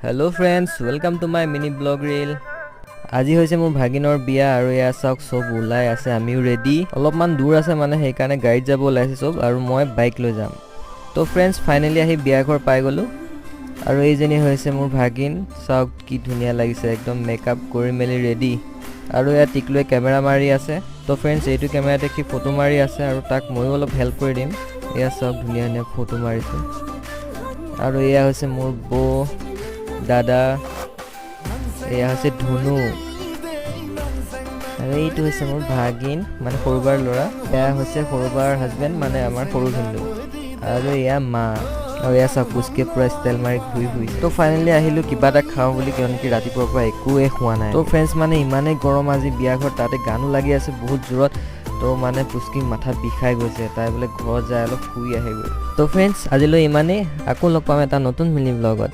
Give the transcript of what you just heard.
Hello friends, welcome to my mini blog reel. আজি হৈছে মোৰ ভাগিনৰ বিয়া আৰু ইয়া চাওক সব ওলাই আছে আমিও ৰেডি অলপমান দূৰ আছে মানে সেই কাৰণে গাড়ীত যাব ওলাইছে সব আৰু মই বাইক লৈ যাম তো ফ্ৰেন্ডছ ফাইনালি আহি বিয়া ঘৰ পাই গলো আৰু এইজনী হৈছে মোৰ ভাগিন চাওক কি ধুনিয়া লাগিছে একদম মেকআপ কৰি মেলি ৰেডি আৰু ইয়া টিকলৈ কেমেৰা মাৰি আছে তো ফ্ৰেন্ডছ এইটো কেমেৰা দেখি ফটো মাৰি আছে আৰু তাক ময়ো অলপ হেল্প কৰি দিম ইয়া চাওক ধুনিয়া ধুনিয়া ফটো মাৰিছে আৰু ইয়া হৈছে মোৰ বো দাদা এয়া হৈছে ধুনু আৰু এইটো হৈছে মোৰ ভাগিন মানে সৰুবাৰ ল'ৰা এয়া হৈছে সৰুবাৰ হাজবেণ্ড মানে আমাৰ সৰু ভিন্দু আৰু এয়া মা আৰু এয়া চাপুচকে পুৰা ষ্টাইল মাৰি ঘূৰি ফুৰিছে তো ফাইনেলি আহিলোঁ কিবা এটা খাওঁ বুলি কিয়নো কি ৰাতিপুৱাৰ পৰা একোৱে খোৱা নাই তো ফ্ৰেণ্ডছ মানে ইমানেই গৰম আজি বিয়া ঘৰত তাতে গানো লাগি আছে বহুত জোৰত তো মানে পুচকি মাথা বিষাই গৈছে তাই বোলে ঘৰত যায় অলপ শুই আহেগৈ তো ফ্ৰেণ্ডছ আজিলৈ ইমানেই আকৌ লগ পাম এটা নতুন মিনি ব্লগত